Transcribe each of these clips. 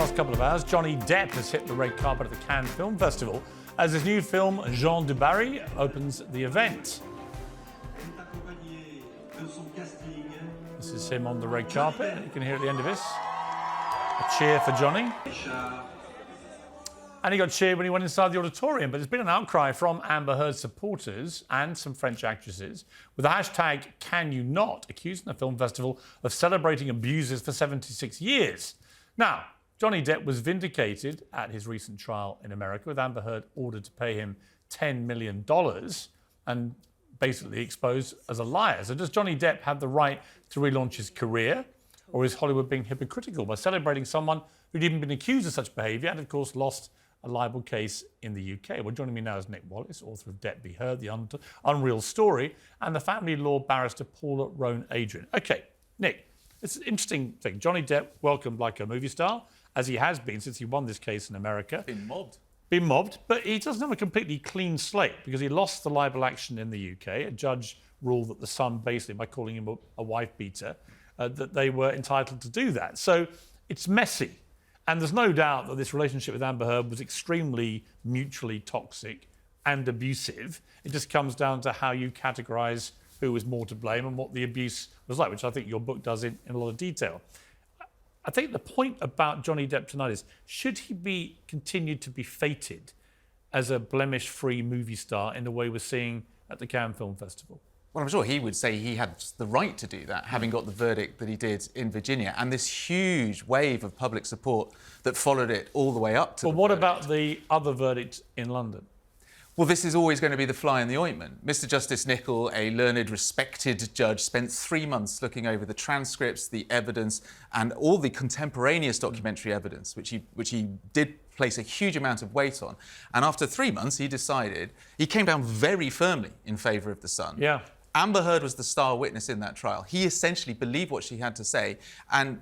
last couple of hours, Johnny Depp has hit the red carpet at the Cannes Film Festival as his new film, Jean de Barry, opens the event. This is him on the red carpet. You can hear at the end of this a cheer for Johnny. And he got cheered when he went inside the auditorium. But there's been an outcry from Amber Heard's supporters and some French actresses with the hashtag #CanYouNot, accusing the film festival of celebrating abuses for 76 years. Now, Johnny Depp was vindicated at his recent trial in America, with Amber Heard ordered to pay him $10 million and basically exposed as a liar. So does Johnny Depp have the right to relaunch his career, or is Hollywood being hypocritical by celebrating someone who'd even been accused of such behaviour and, of course, lost a libel case in the UK? Well, joining me now is Nick Wallace, author of Depp v. Heard, the Unreal Story, and the family law barrister Paula Rhone-Adrien. OK, Nick, it's an interesting thing. Johnny Depp welcomed like a movie star, as he has been since he won this case in America. Been mobbed, but he doesn't have a completely clean slate because he lost the libel action in the UK. A judge ruled that the Sun, basically, by calling him a wife-beater, that they were entitled to do that. So it's messy. And there's no doubt that this relationship with Amber Heard was extremely mutually toxic and abusive. It just comes down to how you categorise who was more to blame and what the abuse was like, which I think your book does in a lot of detail. I think the point about Johnny Depp tonight is, should he be continued to be feted as a blemish-free movie star in the way we're seeing at the Cannes Film Festival? Well, I'm sure he would say he had the right to do that, having got the verdict that he did in Virginia, and this huge wave of public support that followed it all the way up to. But what about the other verdict in London? Well, this is always going to be the fly in the ointment. Mr. Justice Nichol, a learned, respected judge, spent 3 months looking over the transcripts, the evidence, and all the contemporaneous documentary evidence, which he did place a huge amount of weight on. And after 3 months, he came down very firmly in favour of the Sun. Yeah. Amber Heard was the star witness in that trial. He essentially believed what she had to say and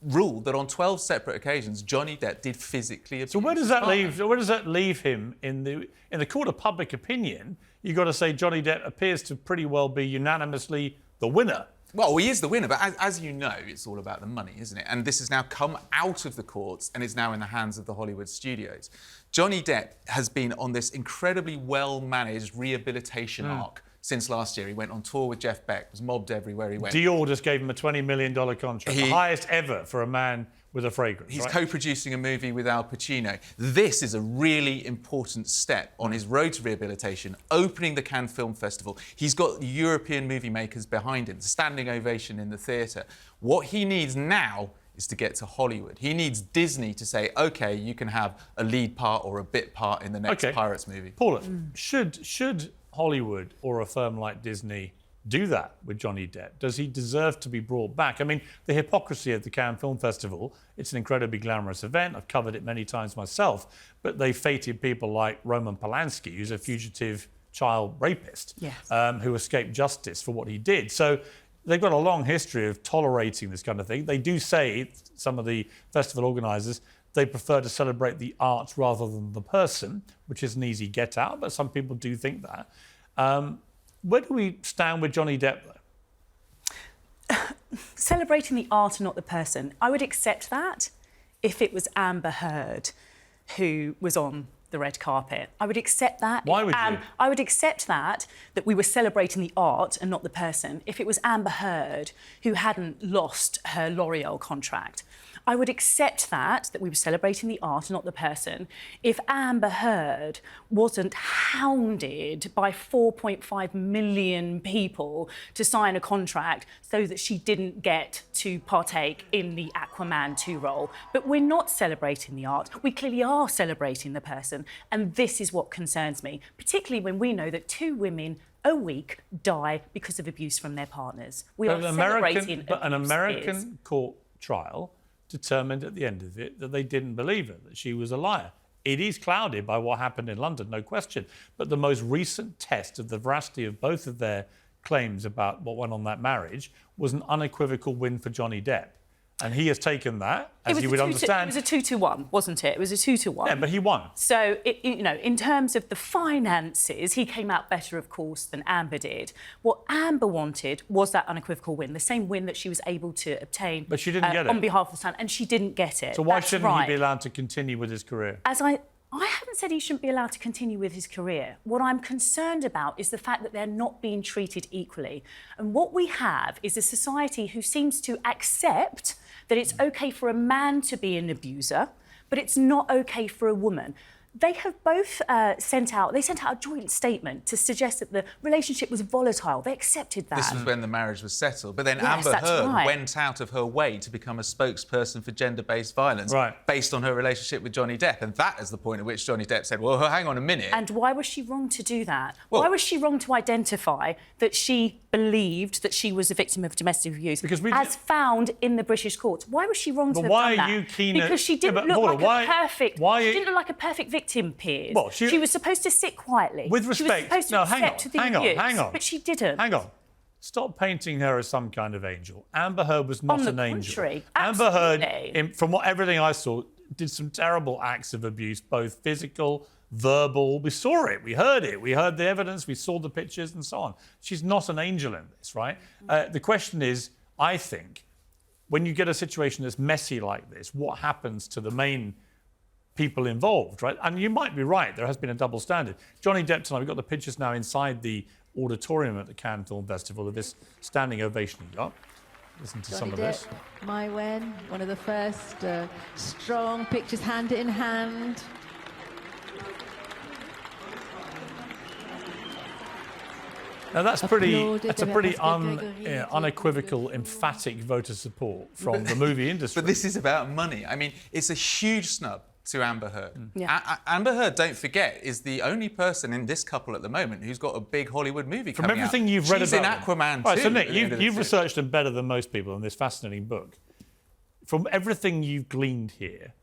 ruled that on 12 separate occasions, Johnny Depp did physically abuse. So where does that leave him in the court of public opinion? You've got to say Johnny Depp appears to pretty well be unanimously the winner. Well, he is the winner, but as you know, it's all about the money, isn't it? And this has now come out of the courts and is now in the hands of the Hollywood studios. Johnny Depp has been on this incredibly well-managed rehabilitation arc since last year. He went on tour with Jeff Beck, was mobbed everywhere he went. Dior just gave him a $20 million contract, the highest ever for a man with a fragrance. He's co-producing a movie with Al Pacino. This is a really important step on his road to rehabilitation, opening the Cannes Film Festival. He's got European movie makers behind him, standing ovation in the theatre. What he needs now is to get to Hollywood. He needs Disney to say, OK, you can have a lead part or a bit part in the next Pirates movie. Paula, should Hollywood or a firm like Disney do that with Johnny Depp? Does he deserve to be brought back? I mean, the hypocrisy of the Cannes Film Festival, it's an incredibly glamorous event. I've covered it many times myself, but they feted people like Roman Polanski, who's a fugitive child rapist, who escaped justice for what he did. So they've got a long history of tolerating this kind of thing. They do say, some of the festival organisers, they prefer to celebrate the art rather than the person, which is an easy get out, but some people do think that. Where do we stand with Johnny Depp, though? Celebrating the art and not the person. I would accept that if it was Amber Heard who was on the red carpet. I would accept that. Why would you? I would accept that we were celebrating the art and not the person if it was Amber Heard who hadn't lost her L'Oreal contract. I would accept that we were celebrating the art and not the person if Amber Heard wasn't hounded by 4.5 million people to sign a contract so that she didn't get to partake in the Aquaman 2 role. But we're not celebrating the art. We clearly are celebrating the person. And this is what concerns me, particularly when we know that 2 women a week die because of abuse from their partners. We are celebrating But an American court trial determined at the end of it that they didn't believe her, that she was a liar. It is clouded by what happened in London, no question. But the most recent test of the veracity of both of their claims about what went on that marriage was an unequivocal win for Johnny Depp. And he has taken that, as you would understand. It was a 2-1, wasn't it? It was a 2-1. Yeah, but he won. So, in terms of the finances, he came out better, of course, than Amber did. What Amber wanted was that unequivocal win, the same win that she was able to obtain. But she didn't get it. On behalf of the Sun, and she didn't get it. So why shouldn't he be allowed to continue with his career? I haven't said he shouldn't be allowed to continue with his career. What I'm concerned about is the fact that they're not being treated equally. And what we have is a society who seems to accept that it's OK for a man to be an abuser, but it's not OK for a woman. They have both sent out a joint statement to suggest that the relationship was volatile. They accepted that. This was when the marriage was settled. But then Amber Heard went out of her way to become a spokesperson for gender-based violence based on her relationship with Johnny Depp. And that is the point at which Johnny Depp said, well, hang on a minute. And why was she wrong to do that? Why was she wrong to identify that she believed that she was a victim of domestic abuse, as found in the British courts? Why was she wrong to have done that? Why are you keen? Because she didn't look like a perfect victim, Piers. Well, she was supposed to sit quietly. With respect, hang on. But she didn't. Hang on. Stop painting her as some kind of angel. Amber Heard was not an angel. Amber Heard, from everything I saw, did some terrible acts of abuse, both physical, verbal. We saw it, we heard it, we heard the evidence, we saw the pictures and so on. She's not an angel in this, right? The question is, I think, when you get a situation that's messy like this, what happens to the main people involved, right? And you might be right, there has been a double standard. Johnny Depp tonight, we've got the pictures now inside the auditorium at the Cannes Film Festival of this standing ovation he got. Listen to some of this. My Wen, one of the first strong pictures hand in hand. Now that's a pretty unequivocal, emphatic vote of support from the movie industry. But this is about money. I mean, it's a huge snub to Amber Heard. Amber Heard, don't forget, is the only person in this couple at the moment who's got a big Hollywood movie coming out. From everything you've read about She's in Aquaman too. Right, so Nick, you've researched them better than most people in this fascinating book. From everything you've gleaned here,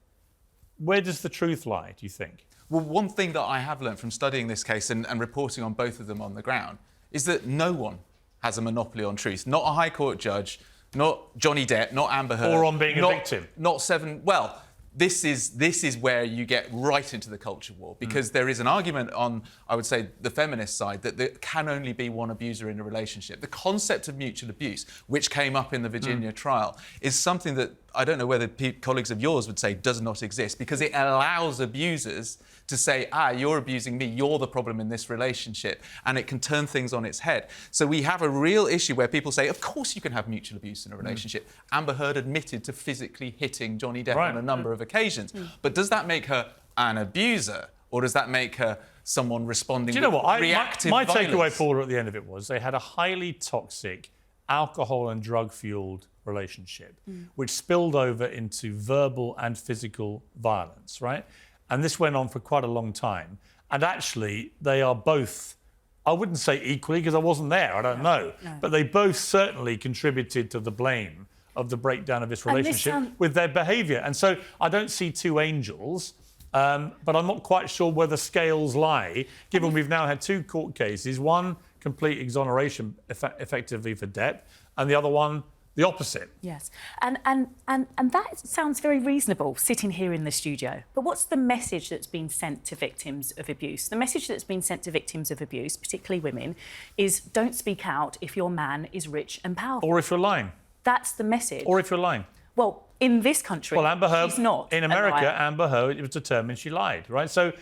where does the truth lie, do you think? Well, one thing that I have learned from studying this case and reporting on both of them on the ground is that no one has a monopoly on truth. Not a High Court judge, not Johnny Depp, not Amber Heard. Or on being a victim. Not Seven... Well, this is where you get right into the culture war, because there is an argument on, I would say, the feminist side that there can only be one abuser in a relationship. The concept of mutual abuse, which came up in the Virginia trial, is something that I don't know whether colleagues of yours would say does not exist, because it allows abusers to say, you're abusing me, you're the problem in this relationship, and it can turn things on its head. So we have a real issue where people say, of course you can have mutual abuse in a relationship. Amber Heard admitted to physically hitting Johnny Depp on a number of occasions. But does that make her an abuser, or does that make her someone responding with reactive my violence? takeaway, Paula, at the end of it was they had a highly toxic, alcohol and drug-fueled relationship, which spilled over into verbal and physical violence, right? And this went on for quite a long time. And actually, they are both, I wouldn't say equally, because I wasn't there, I don't know. But they both certainly contributed to the blame of the breakdown of this relationship with their behaviour. And so I don't see two angels, but I'm not quite sure where the scales lie, given we've now had two court cases, one complete exoneration effectively for Depp, and the other one the opposite. Yes, and that sounds very reasonable, sitting here in the studio. But what's the message that's been sent to victims of abuse? The message that's been sent to victims of abuse, particularly women, is don't speak out if your man is rich and powerful. Or if you're lying. That's the message. Or if you're lying. Well, in this country, Amber Heard, she's not. In America, Amber Heard, it was determined she lied, right? So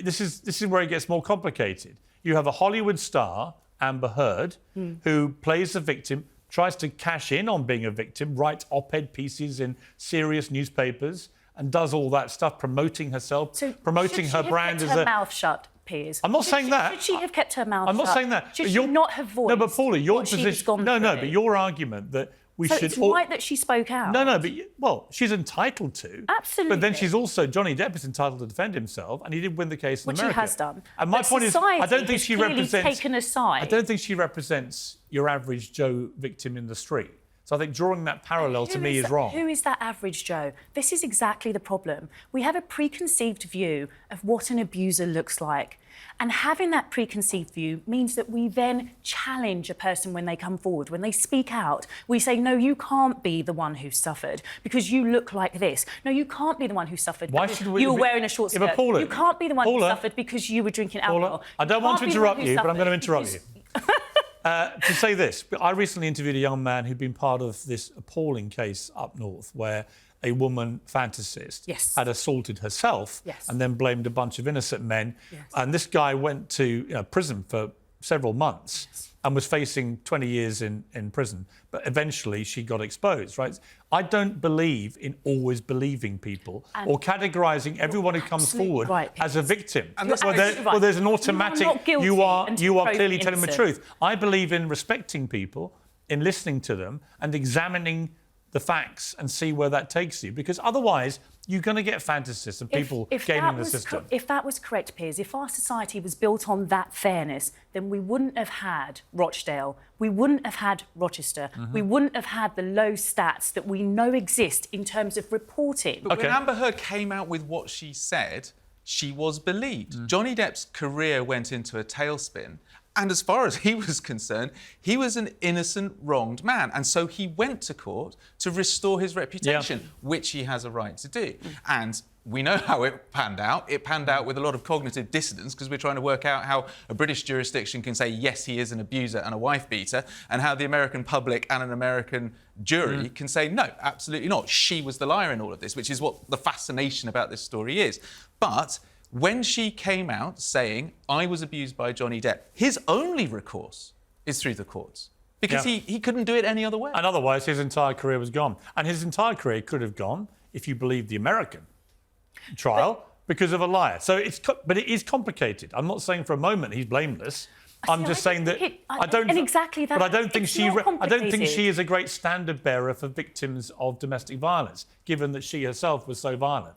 this is where it gets more complicated. You have a Hollywood star, Amber Heard, who plays the victim, tries to cash in on being a victim, writes op-ed pieces in serious newspapers, and does all that stuff, promoting herself, promoting her brand as a... Should she have kept her mouth shut, Piers? I'm not saying that. Should she have kept her mouth shut? I'm not saying that. Should she not have voiced No, but Paula, your position... No, but your argument that we should... it's right that she spoke out. No, but she's entitled to. Absolutely. But then she's also... Johnny Depp is entitled to defend himself, and he did win the case in America. Which he has done. And my point is, I don't think she represents... taken a side. I don't think she represents your average Joe victim in the street. So I think drawing that parallel to me is wrong. Who is that average Joe? This is exactly the problem. We have a preconceived view of what an abuser looks like. And having that preconceived view means that we then challenge a person when they come forward. When they speak out, we say, no, you can't be the one who suffered because you look like this. No, you can't be the one who suffered because you were wearing a short skirt. Yeah, Paula, you can't be the one who suffered because you were drinking alcohol. I don't want to interrupt you, but I'm going to interrupt you. To say this, I recently interviewed a young man who'd been part of this appalling case up north where a woman fantasist had assaulted herself and then blamed a bunch of innocent men. And this guy went to prison for several months and was facing 20 years in prison. But eventually she got exposed, right? I don't believe in always believing people or categorising everyone who comes forward as a victim. And well, there's an automatic, you are clearly telling the truth. I believe in respecting people, in listening to them and examining the facts and see where that takes you, because otherwise you're going to get fantasists and people gaming the system. If that was correct, Piers, if our society was built on that fairness, then we wouldn't have had Rochdale, we wouldn't have had Rochester, we wouldn't have had the low stats that we know exist in terms of reporting. But when Amber Heard came out with what she said, she was believed. Johnny Depp's career went into a tailspin. And as far as he was concerned, he was an innocent, wronged man. And so he went to court to restore his reputation, which he has a right to do. And we know how it panned out. It panned out with a lot of cognitive dissonance because we're trying to work out how a British jurisdiction can say, yes, he is an abuser and a wife beater, and how the American public and an American jury can say, no, absolutely not. She was the liar in all of this, which is what the fascination about this story is. But when she came out saying, I was abused by Johnny Depp, his only recourse is through the courts. Because he couldn't do it any other way. And otherwise, his entire career was gone. And his entire career could have gone, if you believe the American trial, because of a liar. So but it is complicated. I'm not saying for a moment he's blameless. I'm just saying that I don't. And exactly that. But I don't think she is a great standard bearer for victims of domestic violence, given that she herself was so violent.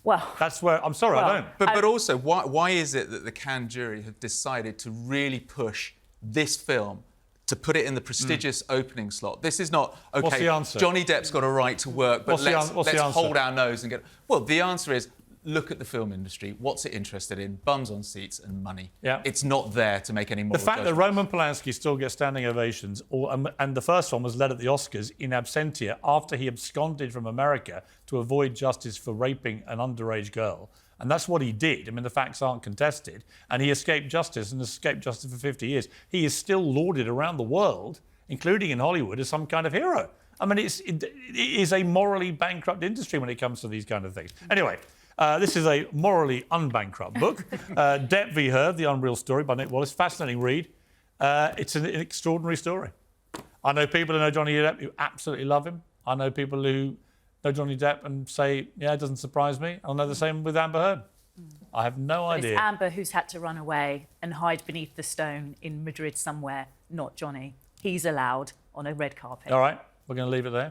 Well, that's where I'm sorry, I don't. But also, why is it that the Cannes jury have decided to really push this film to put it in the prestigious opening slot? This is not okay. What's the answer? Johnny Depp's got a right to work, but let's hold our nose and get. Well, the answer is look at the film industry. What's it interested in? Bums on seats and money. Yeah. It's not there to make any more. The fact that Roman Polanski still gets standing ovations, and the first one was led at the Oscars in absentia after he absconded from America to avoid justice for raping an underage girl. And that's what he did. I mean, the facts aren't contested. And he escaped justice and escaped justice for 50 years. He is still lauded around the world, including in Hollywood, as some kind of hero. I mean, it is a morally bankrupt industry when it comes to these kind of things. Anyway, this is a morally unbankrupt book. Depp v. Heard, The Unreal Story by Nick Wallace. Fascinating read. It's an extraordinary story. I know people who know Johnny Depp who absolutely love him. I know people who know Johnny Depp and say, yeah, it doesn't surprise me. I'll know the same with Amber Heard. I have no idea. It's Amber who's had to run away and hide beneath the stone in Madrid somewhere, not Johnny. He's allowed on a red carpet. All right, we're going to leave it there.